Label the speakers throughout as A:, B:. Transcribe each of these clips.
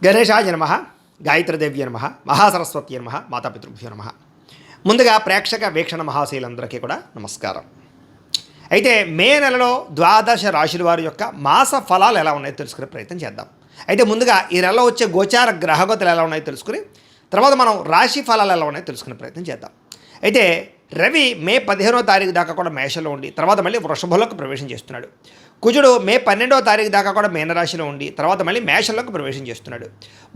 A: గణేశాయ నమ, గాయత్రీదేవ్య నమ, మహాసరస్వతి నమ, మాతాపితృభ్యో నమ. ముందుగా ప్రేక్షక వీక్షణ మహాశీలందరికీ కూడా నమస్కారం. అయితే మే నెలలో ద్వాదశ రాశుల వారి యొక్క మాస ఫలాలు ఎలా ఉన్నాయో తెలుసుకునే ప్రయత్నం చేద్దాం. అయితే ముందుగా ఈ నెలలో వచ్చే గోచార గ్రహగతులు ఎలా ఉన్నాయో తెలుసుకుని తర్వాత మనం రాశి ఫలాలు ఎలా ఉన్నాయో తెలుసుకునే ప్రయత్నం చేద్దాం. అయితే రవి మే 15వ తారీఖు దాకా కూడా మేషంలో ఉండి తర్వాత మళ్ళీ వృషభంలోకి ప్రవేశం చేస్తున్నాడు. కుజుడు మే 12వ తారీఖు దాకా కూడా మీనరాశిలో ఉండి తర్వాత మళ్ళీ మేషంలోకి ప్రవేశం చేస్తున్నాడు.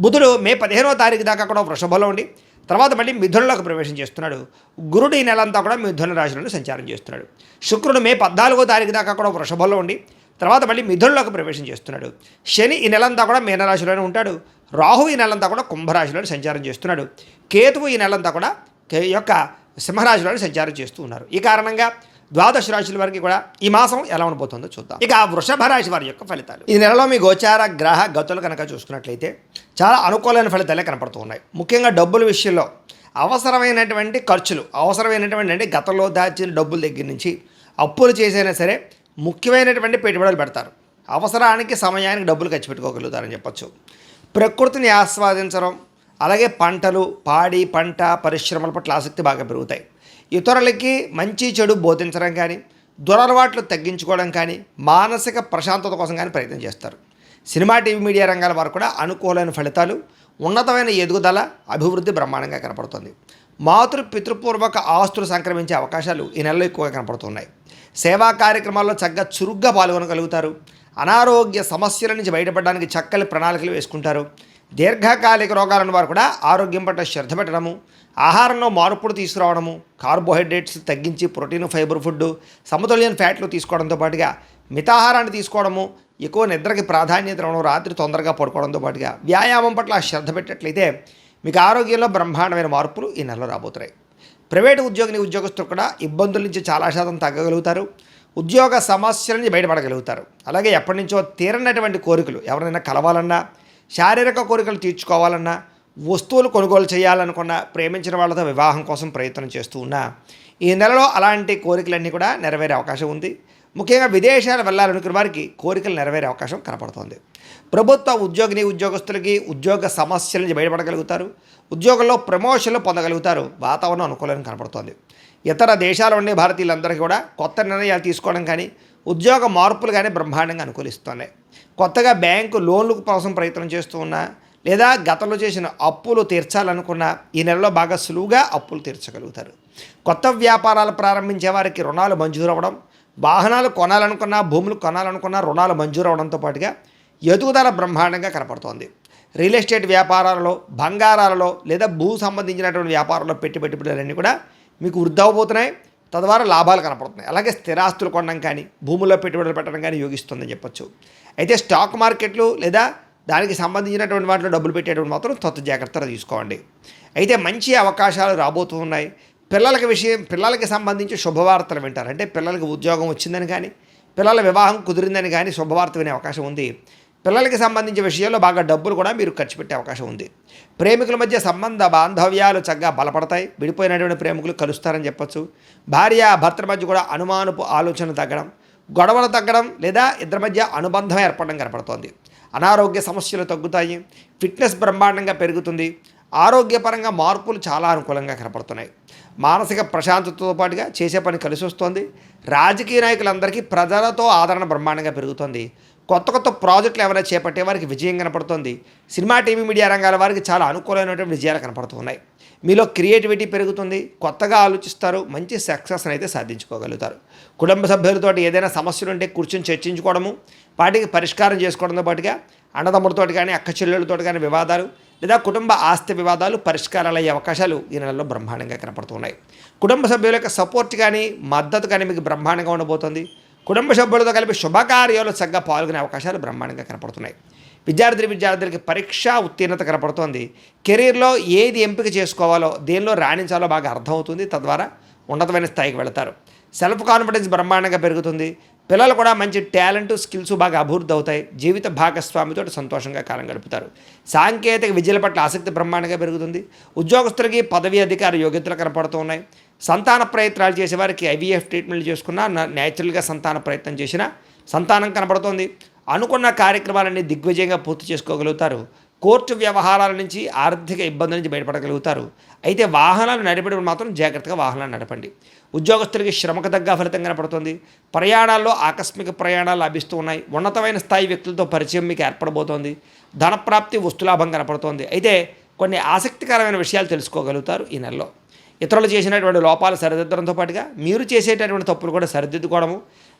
A: బుధుడు మే 15వ తారీఖు దాకా కూడా వృషభంలో ఉండి తర్వాత మళ్ళీ మిథునంలోకి ప్రవేశం చేస్తున్నాడు. గురుడు ఈ నెలంతా కూడా మిథున రాశిలోనే సంచారం చేస్తున్నాడు. శుక్రుడు మే 14వ తారీఖు దాకా కూడా వృషభంలో ఉండి తర్వాత మళ్ళీ మిథునంలోకి ప్రవేశం చేస్తున్నాడు. శని ఈ నెలంతా కూడా మీనరాశిలోనే ఉంటాడు. రాహు ఈ నెలంతా కూడా కుంభరాశిలోనే సంచారం చేస్తున్నాడు. కేతువు ఈ నెలంతా కూడా యొక్క సింహరాశిలోనే సంచారం చేస్తూ ఉన్నారు. ఈ కారణంగా ద్వాదశ రాశుల వారికి కూడా ఈ మాసం ఎలా ఉండబోతుందో చూద్దాం. ఇక వృషభ రాశి వారి యొక్క ఫలితాలు. ఈ నెలలో మీ గోచార గ్రహ గతులు కనుక చూసుకున్నట్లయితే చాలా అనుకూలమైన ఫలితాలే కనపడుతూ ఉన్నాయి. ముఖ్యంగా డబ్బుల విషయంలో అవసరమైనటువంటి ఖర్చులు, అవసరమైనటువంటి గతంలో దాచిన డబ్బుల దగ్గర నుంచి అప్పులు చేసైనా సరే ముఖ్యమైనటువంటి పెట్టుబడులు పెడతారు. అవసరానికి సమయానికి డబ్బులు ఖర్చు పెట్టుకోగలుగుతారని చెప్పచ్చు. ప్రకృతిని ఆస్వాదించడం, అలాగే పంటలు, పాడి పంట పరిశ్రమల పట్ల ఆసక్తి బాగా పెరుగుతాయి. ఇతరులకి మంచి చెడు బోధించడం కానీ, దురలవాట్లు తగ్గించుకోవడం కానీ, మానసిక ప్రశాంతత కోసం కానీ ప్రయత్నం చేస్తారు. సినిమా, టీవీ, మీడియా రంగాల వారు కూడా అనుకూలమైన ఫలితాలు, ఉన్నతమైన ఎదుగుదల, అభివృద్ధి బ్రహ్మాండంగా కనపడుతుంది. పితృపూర్వక ఆస్తులు సంక్రమించే అవకాశాలు ఈ నెలలో ఎక్కువగా కనపడుతున్నాయి. సేవా కార్యక్రమాల్లో చక్కగా చురుగ్గా పాల్గొనగలుగుతారు. అనారోగ్య సమస్యల నుంచి బయటపడడానికి చక్కని ప్రణాళికలు వేసుకుంటారు. దీర్ఘకాలిక రోగాలను వారు కూడా ఆరోగ్యం పట్ల శ్రద్ధ పెట్టడము, ఆహారంలో మార్పులు తీసుకురావడము, కార్బోహైడ్రేట్స్ తగ్గించి ప్రోటీన్, ఫైబర్ ఫుడ్, సమతుల్యమైన ఫ్యాట్లు తీసుకోవడంతో పాటుగా మితాహారాన్ని తీసుకోవడము, ఎక్కువ నిద్రకి ప్రాధాన్యత ఇవ్వడం, రాత్రి తొందరగా పడుకోవడంతో పాటుగా వ్యాయామం పట్ల శ్రద్ధ పెట్టినట్లయితే మీకు ఆరోగ్యంలో బ్రహ్మాండమైన మార్పులు ఈ నెలలో రాబోతున్నాయి. ప్రైవేటు ఉద్యోగస్తులు కూడా ఇబ్బందుల నుంచి చాలా శాతం తగ్గగలుగుతారు. ఉద్యోగ సమస్యల నుంచి బయటపడగలుగుతారు. అలాగే ఎప్పటి నుంచో తీరనటువంటి కోరికలు, ఎవరైనా కలవాలన్నా, శారీరక కోరికలు తీర్చుకోవాలన్నా, వస్తువులు కొనుగోలు చేయాలనుకున్న, ప్రేమించిన వాళ్ళతో వివాహం కోసం ప్రయత్నం చేస్తూ ఉన్నా ఈ నెలలో అలాంటి కోరికలన్నీ కూడా నెరవేరే అవకాశం ఉంది. ముఖ్యంగా విదేశాలు వెళ్ళాలనుకున్న వారికి కోరికలు నెరవేరే అవకాశం కనపడుతుంది. ప్రభుత్వ ఉద్యోగస్తులకి ఉద్యోగ సమస్యల నుంచి బయటపడగలుగుతారు. ఉద్యోగంలో ప్రమోషన్లు పొందగలుగుతారు. వాతావరణం అనుకూలంగా కనపడుతుంది. ఇతర దేశాల ఉండే భారతీయులందరికీ కూడా కొత్త నిర్ణయాలు తీసుకోవడం కానీ, ఉద్యోగ మార్పులు కానీ బ్రహ్మాండంగా అనుకూలిస్తున్నాయి. కొత్తగా బ్యాంకు లోన్ల కోసం ప్రయత్నం చేస్తూ ఉన్నా లేదా గతంలో చేసిన అప్పులు తీర్చాలనుకున్న ఈ నెలలో బాగా సులువుగా అప్పులు తీర్చగలుగుతారు. కొత్త వ్యాపారాలు ప్రారంభించే వారికి రుణాలు మంజూరు అవ్వడం, వాహనాలు కొనాలనుకున్నా, భూములు కొనాలనుకున్నా రుణాలు మంజూరు అవడంతో పాటుగా ఎదుగుదల బ్రహ్మాండంగా కనపడుతోంది. రియల్ ఎస్టేట్ వ్యాపారాలలో, బంగారాలలో లేదా భూ సంబంధించినటువంటి వ్యాపారాల్లో పెట్టుబడులన్నీ కూడా మీకు వృద్ధి అవబోతున్నాయి. తద్వారా లాభాలు కనపడుతున్నాయి. అలాగే స్థిరాస్తులు కొనడం కానీ, భూముల్లో పెట్టుబడులు పెట్టడం కానీ యోగిస్తుందని చెప్పచ్చు. అయితే స్టాక్ మార్కెట్లు లేదా దానికి సంబంధించినటువంటి వాటిలో డబ్బులు పెట్టేటువంటి మాత్రం జాగ్రత్తలు తీసుకోండి. అయితే మంచి అవకాశాలు రాబోతూ ఉన్నాయి. పిల్లలకి సంబంధించి శుభవార్తలు వింటారు. అంటే పిల్లలకి ఉద్యోగం వచ్చిందని కానీ, పిల్లల వివాహం కుదిరిందని కానీ శుభవార్త వినే అవకాశం ఉంది. పిల్లలకి సంబంధించిన విషయాల్లో బాగా డబ్బులు కూడా మీరు ఖర్చు పెట్టే అవకాశం ఉంది. ప్రేమికుల మధ్య సంబంధ బాంధవ్యాలు చక్కగా బలపడతాయి. విడిపోయినటువంటి ప్రేమికులు కలుస్తారని చెప్పచ్చు. భార్య భర్తల మధ్య కూడా అనుమానపు ఆలోచన తగ్గడం, గొడవలు తగ్గడం లేదా ఇద్దరి మధ్య అనుబంధం ఏర్పడడం కనపడుతోంది. అనారోగ్య సమస్యలు తగ్గుతాయి. ఫిట్నెస్ బ్రహ్మాండంగా పెరుగుతుంది. ఆరోగ్యపరంగా మార్పులు చాలా అనుకూలంగా కనపడుతున్నాయి. మానసిక ప్రశాంతతతో పాటుగా చేసే పని కలిసి వస్తుంది. రాజకీయ నాయకులందరికీ ప్రజలతో ఆదరణ బ్రహ్మాండంగా పెరుగుతుంది. కొత్త ప్రాజెక్టులు ఏమైనా చేపట్టే వారికి విజయం కనపడుతుంది. సినిమా, టీవీ, మీడియా రంగాల వారికి చాలా అనుకూలమైనటువంటి విజయాలు కనపడుతున్నాయి. మీలో క్రియేటివిటీ పెరుగుతుంది. కొత్తగా ఆలోచిస్తారు. మంచి సక్సెస్ని అయితే సాధించుకోగలుగుతారు. కుటుంబ సభ్యులతో ఏదైనా సమస్యలు ఉంటే కూర్చొని చర్చించుకోవడము, వాటికి పరిష్కారం చేసుకోవడంతో పాటుగా అన్నదమ్ములతో కానీ, అక్క చెల్లెళ్ళతో కానీ వివాదాలు లేదా కుటుంబ ఆస్తి వివాదాలు పరిష్కారాలు అయ్యే అవకాశాలు ఈ నెలలో బ్రహ్మాండంగా కనపడుతున్నాయి. కుటుంబ సభ్యుల యొక్క సపోర్ట్ కానీ, మద్దతు కానీ మీకు బ్రహ్మాండంగా ఉండబోతుంది. కుటుంబ సభ్యులతో కలిపి శుభకార్యాలు చక్కగా పాల్గొనే అవకాశాలు బ్రహ్మాండంగా కనపడుతున్నాయి. విద్యార్థులకి పరీక్షా ఉత్తీర్ణత కనపడుతోంది. కెరీర్లో ఏది ఎంపిక చేసుకోవాలో, దేనిలో రాణించాలో బాగా అర్థమవుతుంది. తద్వారా ఉన్నతమైన స్థాయికి వెళతారు. సెల్ఫ్ కాన్ఫిడెన్స్ బ్రహ్మాండంగా పెరుగుతుంది. పిల్లలు కూడా మంచి టాలెంట్, స్కిల్స్ బాగా అభివృద్ధి అవుతాయి. జీవిత భాగస్వామితో సంతోషంగా కాలం గడుపుతారు. సాంకేతిక విద్యల పట్ల ఆసక్తి బ్రహ్మాండంగా పెరుగుతుంది. ఉద్యోగస్తులకి పదవి అధికార యోగ్యతలు కనపడుతూ ఉన్నాయి. సంతాన ప్రయత్నాలు చేసేవారికి ఐవీఎఫ్ ట్రీట్మెంట్లు చేసుకున్నా, న్యాచురల్గా సంతాన ప్రయత్నం చేసినా సంతానం కనపడుతోంది. అనుకున్న కార్యక్రమాలన్నీ దిగ్విజయంగా పూర్తి చేసుకోగలుగుతారు. కోర్టు వ్యవహారాల నుంచి ఆర్థిక ఇబ్బందుల నుంచి బయటపడగలుగుతారు. అయితే వాహనాలు నడిపేటప్పుడు మాత్రం జాగ్రత్తగా వాహనాలు నడపండి. ఉద్యోగస్తులకి శ్రమకు తగ్గ ఫలితం కనపడుతుంది. ప్రయాణాల్లో ఆకస్మిక ప్రయాణాలు లభిస్తూ ఉన్నాయి. ఉన్నతమైన స్థాయి వ్యక్తులతో పరిచయం మీకు ఏర్పడబోతోంది. ధనప్రాప్తి, వస్తులాభం కనపడుతోంది. అయితే కొన్ని ఆసక్తికరమైన విషయాలు తెలుసుకోగలుగుతారు ఈ నెలలో. ఇతరులు చేసినటువంటి లోపాలు సరిదిద్దడంతో పాటుగా మీరు చేసేటటువంటి తప్పులు కూడా సరిదిద్దుకోవడము,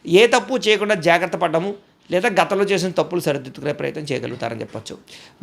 A: ఏ తప్పు చేయకుండా జాగ్రత్త పడడము, లేదా గతంలో చేసిన తప్పులు సరిదిద్దుకునే ప్రయత్నం చేయగలుగుతారని చెప్పొచ్చు.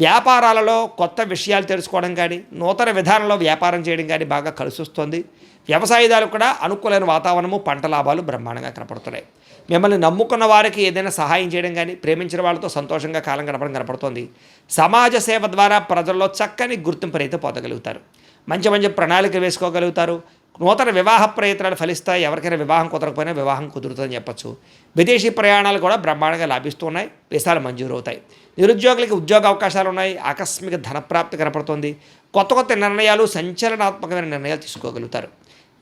A: వ్యాపారాలలో కొత్త విషయాలు తెలుసుకోవడం కానీ, నూతన విధానంలో వ్యాపారం చేయడం కానీ బాగా కలిసి వస్తుంది. వ్యవసాయదారులు కూడా అనుకూలమైన వాతావరణము, పంట లాభాలు బ్రహ్మాండంగా కనపడుతున్నాయి. మిమ్మల్ని నమ్ముకున్న వారికి ఏదైనా సహాయం చేయడం కానీ, ప్రేమించిన వాళ్ళతో సంతోషంగా కాలం గడపడం కనపడుతుంది. సమాజ సేవ ద్వారా ప్రజల్లో చక్కని గుర్తింపునైతే పొందగలుగుతారు. మంచి మంచి ప్రణాళిక వేసుకోగలుగుతారు. నూతన వివాహ ప్రయత్నాలు ఫలిస్తాయి. ఎవరికైనా వివాహం కుదరకపోయినా వివాహం కుదురుతుందని చెప్పచ్చు. విదేశీ ప్రయాణాలు కూడా బ్రహ్మాండంగా లాభిస్తున్నాయి. వీసాలు మంజూరు అవుతాయి. నిరుద్యోగులకి ఉద్యోగ అవకాశాలు ఉన్నాయి. ఆకస్మిక ధనప్రాప్తి కనపడుతుంది. కొత్త కొత్త నిర్ణయాలు, సంచలనాత్మకమైన నిర్ణయాలు తీసుకోగలుగుతారు.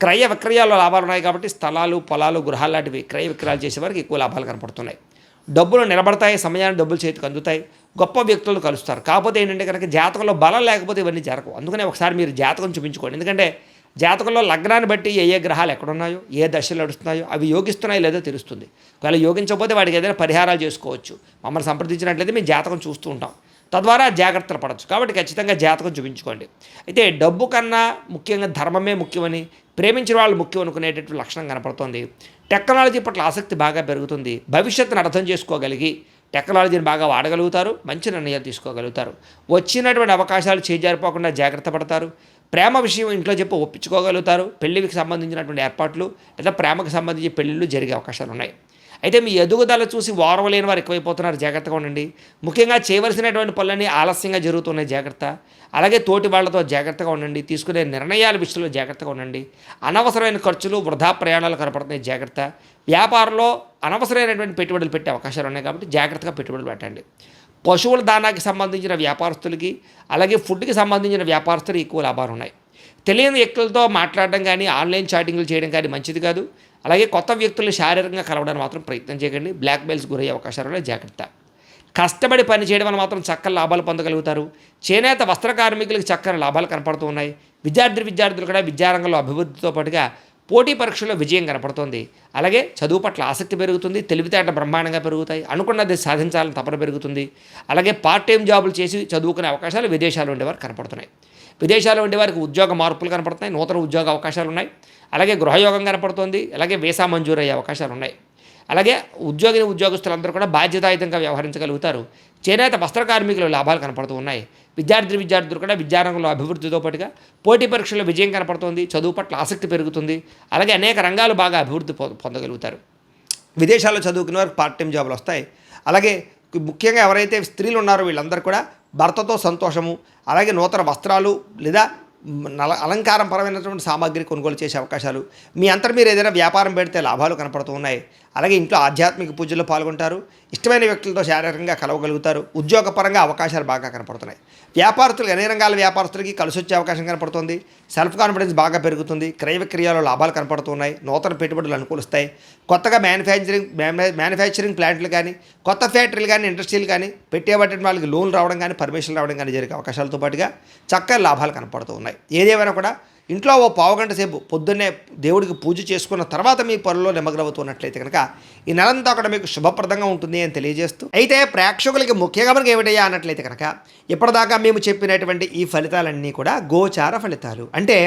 A: క్రయ విక్రయాల్లో లాభాలు ఉన్నాయి కాబట్టి స్థలాలు, పొలాలు, గృహాలు లాంటివి క్రయ విక్రయాలు చేసేవారికి ఎక్కువ లాభాలు కనపడుతున్నాయి. డబ్బులు నిలబడతాయి. సమయాన్ని డబ్బులు చేతికి అందుతాయి. గొప్ప వ్యక్తులు కలుస్తారు. కాకపోతే ఏంటంటే కనుక జాతకంలో బలం లేకపోతే ఇవన్నీ జరగవు. అందుకనే ఒకసారి మీరు జాతకం చూపించుకోండి. ఎందుకంటే జాతకంలో లగ్నాన్ని బట్టి ఏ గ్రహాలు ఎక్కడున్నాయో, ఏ దశలు నడుస్తున్నాయో అవి యోగిస్తున్నాయో లేదో తెలుస్తుంది. ఒకవేళ యోగించకపోతే వాటికి ఏదైనా పరిహారాలు చేసుకోవచ్చు. మమ్మల్ని సంప్రదించినట్లయితే మేము జాతకం చూస్తూ ఉంటాం. తద్వారా జాగ్రత్తలు పడవచ్చు. కాబట్టి ఖచ్చితంగా జాతకం చూపించుకోండి. అయితే డబ్బు కన్నా ముఖ్యంగా ధర్మమే ముఖ్యమని, ప్రేమించిన వాళ్ళు ముఖ్యం అనుకునేటటువంటి లక్షణం కనపడుతుంది. టెక్నాలజీ పట్ల ఆసక్తి బాగా పెరుగుతుంది. భవిష్యత్తును అర్థం చేసుకోగలిగి టెక్నాలజీని బాగా వాడగలుగుతారు. మంచి నిర్ణయాలు తీసుకోగలుగుతారు. వచ్చినటువంటి అవకాశాలు చేజారిపోకుండా జాగ్రత్త పడతారు. ప్రేమ విషయం ఇంట్లో చెప్పి ఒప్పించుకోగలుగుతారు. పెళ్లికి సంబంధించినటువంటి ఏర్పాట్లు లేదా ప్రేమకు సంబంధించి పెళ్ళిళ్ళు జరిగే అవకాశాలు ఉన్నాయి. అయితే మీ ఎదుగుదల చూసి ఓర్వలేని వారు ఎక్కువైపోతున్నారు. జాగ్రత్తగా ఉండండి. ముఖ్యంగా చేయవలసినటువంటి పనులన్నీ ఆలస్యంగా జరుగుతున్నాయి. జాగ్రత్త. అలాగే తోటి వాళ్లతో జాగ్రత్తగా ఉండండి. తీసుకునే నిర్ణయాల విషయంలో జాగ్రత్తగా ఉండండి. అనవసరమైన ఖర్చులు, వృధా ప్రయాణాలు కనపడుతున్నాయి. జాగ్రత్త. వ్యాపారంలో అనవసరమైనటువంటి పెట్టుబడులు పెట్టే అవకాశాలు ఉన్నాయి కాబట్టి జాగ్రత్తగా పెట్టుబడులు పెట్టండి. పశువుల దానాకి సంబంధించిన వ్యాపారస్తులకి, అలాగే ఫుడ్కి సంబంధించిన వ్యాపారస్తులు ఎక్కువ లాభాలు ఉన్నాయి. తెలియని వ్యక్తులతో మాట్లాడడం కానీ, ఆన్లైన్ చాటింగ్లు చేయడం కానీ మంచిది కాదు. అలాగే కొత్త వ్యక్తులను శారీరకంగా కలవడానికి మాత్రం ప్రయత్నం చేయకండి. బ్లాక్మెయిల్స్ గురయ్యే అవకాశాలు జాగ్రత్త. కష్టపడి పని చేయడం వల్ల మాత్రం చక్కని లాభాలు పొందగలుగుతారు. చేనేత వస్త్ర కార్మికులకు చక్కని లాభాలు కనపడుతూ ఉన్నాయి. విద్యార్థులు కూడా విద్యారంగంలో అభివృద్ధితో పాటుగా పోటీ పరీక్షల్లో విజయం కనపడుతుంది. అలాగే చదువు పట్ల ఆసక్తి పెరుగుతుంది. తెలివితేటలు బ్రహ్మాండంగా పెరుగుతాయి. అనుకున్నది సాధించాలని తపన పెరుగుతుంది. అలాగే పార్ట్ టైం జాబులు చేసి చదువుకునే అవకాశాలు విదేశాలు ఉండేవారు కనపడుతున్నాయి. విదేశాల్లో ఉండేవారికి ఉద్యోగ మార్పులు కనపడుతున్నాయి. నూతన ఉద్యోగ అవకాశాలు ఉన్నాయి. అలాగే గృహయోగం కనపడుతుంది. అలాగే వీసా మంజూరు అయ్యే అవకాశాలు ఉన్నాయి. అలాగే ఉద్యోగస్తులందరూ కూడా బాధ్యతాయుతంగా వ్యవహరించగలుగుతారు. చేనేత వస్త్ర కార్మికులు లాభాలు కనపడుతూ ఉన్నాయి. విద్యార్థులు కూడా విద్యారంగంలో అభివృద్ధితో పాటుగా పోటీ పరీక్షల్లో విజయం కనపడుతుంది. చదువు పట్ల ఆసక్తి పెరుగుతుంది. అలాగే అనేక రంగాలు బాగా అభివృద్ధి పొందగలుగుతారు. విదేశాల్లో చదువుకునే వారికి పార్ట్ టైం జాబులు వస్తాయి. అలాగే ముఖ్యంగా ఎవరైతే స్త్రీలు ఉన్నారో వీళ్ళందరూ కూడా భర్తతో సంతోషము, అలాగే నూతన వస్త్రాలు లేదా అలంకారం పరమైనటువంటి సామాగ్రి కొనుగోలు చేసే అవకాశాలు, మీ అంతటి మీరు ఏదైనా వ్యాపారం పెడితే లాభాలు కనపడుతూ ఉన్నాయి. అలాగే ఇంట్లో ఆధ్యాత్మిక పూజల్లో పాల్గొంటారు. ఇష్టమైన వ్యక్తులతో శారీరకంగా కలవగలుగుతారు. ఉద్యోగపరంగా అవకాశాలు బాగా కనపడుతున్నాయి. వ్యాపారస్తులు అన్ని రంగాల వ్యాపారస్తులకి కలిసి వచ్చే అవకాశం కనపడుతుంది. సెల్ఫ్ కాన్ఫిడెన్స్ బాగా పెరుగుతుంది. క్రయ విక్రయాల్లో లాభాలు కనపడుతున్నాయి. నూతన పెట్టుబడులు అనుకూలిస్తాయి. కొత్తగా మ్యానుఫ్యాక్చరింగ్ ప్లాంట్లు కానీ, కొత్త ఫ్యాక్టరీలు కానీ, ఇండస్ట్రీలు కానీ పెట్టేబట్టి వాళ్ళకి లోన్ రావడం కానీ, పర్మిషన్ రావడం కానీ జరిగే అవకాశాలతో పాటుగా చక్కని లాభాలు కనపడుతూ ఉన్నాయి. ఏదేమైనా కూడా ఇంట్లో ఓ పావుగంట సేపు పొద్దున్నే దేవుడికి పూజ చేసుకున్న తర్వాత మీ పనుల్లో నిమగ్నమవుతున్నట్లయితే కనుక ఈ నెలంతా కూడా మీకు శుభప్రదంగా ఉంటుంది అని తెలియజేస్తూ, అయితే ప్రేక్షకులకి ముఖ్యంగా మనకి ఏమిటయ్యా అన్నట్లయితే కనుక ఇప్పటిదాకా మేము చెప్పినటువంటి ఈ ఫలితాలన్నీ కూడా గోచార ఫలితాలు. అంటే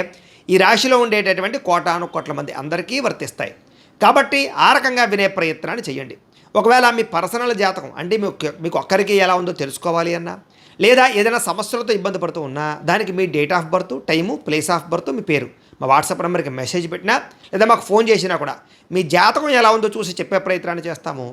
A: ఈ రాశిలో ఉండేటటువంటి కోటాను కోట్ల మంది అందరికీ వర్తిస్తాయి. కాబట్టి ఆ రకంగా వినే ప్రయత్నాన్ని చేయండి. ఒకవేళ మీ పర్సనల్ జాతకం అంటే మీకు ఒక్కరికి ఎలా ఉందో తెలుసుకోవాలి అన్నా, లేదా ఏదైనా సమస్యలతో ఇబ్బంది పడుతూ ఉన్నా దానికి మీ date of birth, time, place of birth, మీ పేరు మా వాట్సాప్ నెంబర్కి మెసేజ్ పెట్టినా లేదా మాకు ఫోన్ చేసినా కూడా మీ జాతకం ఎలా ఉందో చూసి చెప్పే ప్రయత్నాన్ని చేస్తాము.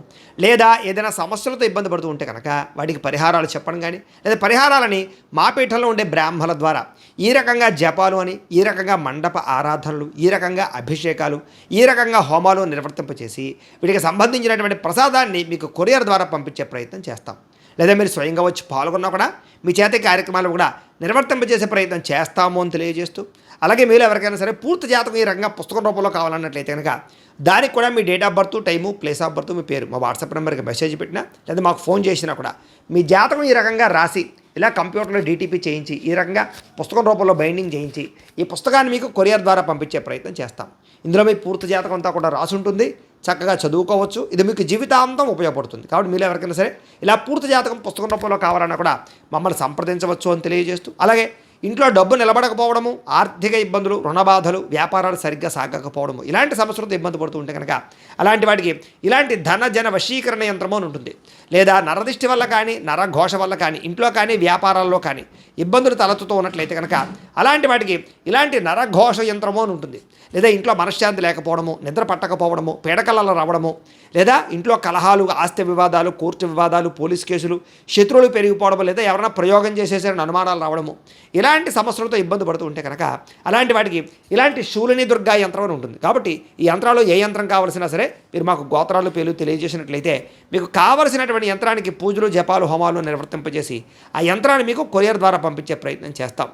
A: లేదా ఏదైనా సమస్యలతో ఇబ్బంది పడుతూ ఉంటే కనుక వాటికి పరిహారాలు చెప్పడం కానీ, లేదా పరిహారాలని మా పీఠంలో ఉండే బ్రాహ్మణుల ద్వారా ఈ రకంగా జపాలు అని, ఈ రకంగా మండప ఆరాధనలు, ఈ రకంగా అభిషేకాలు, ఈ రకంగా హోమాలు నిర్వర్తింపచేసి వీటికి సంబంధించినటువంటి ప్రసాదాన్ని మీకు కొరియర్ ద్వారా పంపించే ప్రయత్నం చేస్తాం. లేదా మీరు స్వయంగా వచ్చి పాల్గొన్నా కూడా మీ చేత కార్యక్రమాలు కూడా నిర్వర్తింపజేసే ప్రయత్నం చేస్తాము అని తెలియజేస్తూ, అలాగే మీరు ఎవరికైనా సరే పూర్తి జాతకం ఈ రకంగా పుస్తకం రూపంలో కావాలన్నట్లయితే కనుక దానికి కూడా మీ date of birth, time, place of birth, మీ పేరు మా వాట్సాప్ నెంబర్కి మెసేజ్ పెట్టినా లేదా మాకు ఫోన్ చేసినా కూడా మీ జాతకం ఈ రకంగా రాసి ఇలా కంప్యూటర్లో డీటీపీ చేయించి ఈ రకంగా పుస్తకం రూపంలో బైండింగ్ చేయించి ఈ పుస్తకాన్ని మీకు కొరియర్ ద్వారా పంపించే ప్రయత్నం చేస్తాం. ఇందులో మీ పూర్తి జాతకం అంతా కూడా రాసి ఉంటుంది, చక్కగా చదువుకోవచ్చు. ఇది మీకు జీవితాంతం ఉపయోగపడుతుంది. కాబట్టి మీరు ఎవరికైనా సరే ఇలా పూర్తి జాతకం పుస్తకం రూపంలో కావాలన్నా కూడా మమ్మల్ని సంప్రదించవచ్చు అని తెలియజేస్తూ, అలాగే ఇంట్లో డబ్బు నిలబడకపోవడము, ఆర్థిక ఇబ్బందులు, రుణ బాధలు, వ్యాపారాలు సరిగ్గా సాగకపోవడము, ఇలాంటి సమస్యలతో ఇబ్బంది పడుతూ ఉంటే కనుక అలాంటి వాటికి ఇలాంటి ధన జన వశీకరణ యంత్రము అని ఉంటుంది. లేదా నరదిష్టి వల్ల కానీ, నరఘోష వల్ల కానీ, ఇంట్లో కానీ వ్యాపారాల్లో కానీ ఇబ్బందులు తలెత్తుతూ ఉన్నట్లయితే కనుక అలాంటి వాటికి ఇలాంటి నరఘోష యంత్రము అని ఉంటుంది. లేదా ఇంట్లో మనశ్శాంతి లేకపోవడము, నిద్ర పట్టకపోవడము, పీడకలలు రావడము, లేదా ఇంట్లో కలహాలు, ఆస్తి వివాదాలు, కోర్టు వివాదాలు, పోలీస్ కేసులు, శత్రువులు పెరిగిపోవడము, లేదా ఎవరైనా ప్రయోగం చేసేసారని అనుమానాలు రావడము, ఇలాంటి సమస్యలతో ఇబ్బంది పడుతూ ఉంటే కనుక అలాంటి వాటికి ఇలాంటి శూలిని దుర్గా యంత్రం అని ఉంటుంది. కాబట్టి ఈ యంత్రాలు ఏ యంత్రం కావాల్సినా సరే మీరు మాకు గోత్రాలు పేర్లు తెలియజేసినట్లయితే మీకు కావలసినటువంటి యంత్రానికి పూజలు, జపాలు, హోమాలు నిర్వర్తింపజేసి ఆ యంత్రాన్ని మీకు కొరియర్ ద్వారా పంపించే ప్రయత్నం చేస్తాం.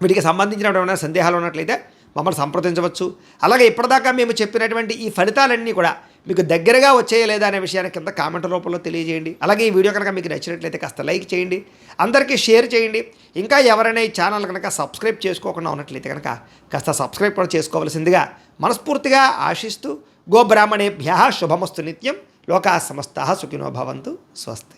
A: వీటికి సంబంధించినటువంటి సందేహాలు ఉన్నట్లయితే మమ్మల్ని సంప్రదించవచ్చు. అలాగే ఇప్పటిదాకా మేము చెప్పినటువంటి ఈ ఫలితాలన్నీ కూడా మీకు దగ్గరగా వచ్చాయా లేదా అనే విషయాన్ని కింద కామెంట్ రూపంలో తెలియజేయండి. అలాగే ఈ వీడియో కనుక మీకు నచ్చినట్లయితే కాస్త లైక్ చేయండి, అందరికీ షేర్ చేయండి. ఇంకా ఎవరైనా ఈ ఛానల్ కనుక సబ్స్క్రైబ్ చేసుకోకుండా ఉన్నట్లయితే కనుక కాస్త సబ్స్క్రైబ్ కూడా చేసుకోవాల్సిందిగా మనస్ఫూర్తిగా ఆశిస్తూ, గోబ్రాహ్మణేభ్యః శుభమస్తు నిత్యం, లోకాః సమస్తాః సుఖినో భవంతు. స్వస్తి.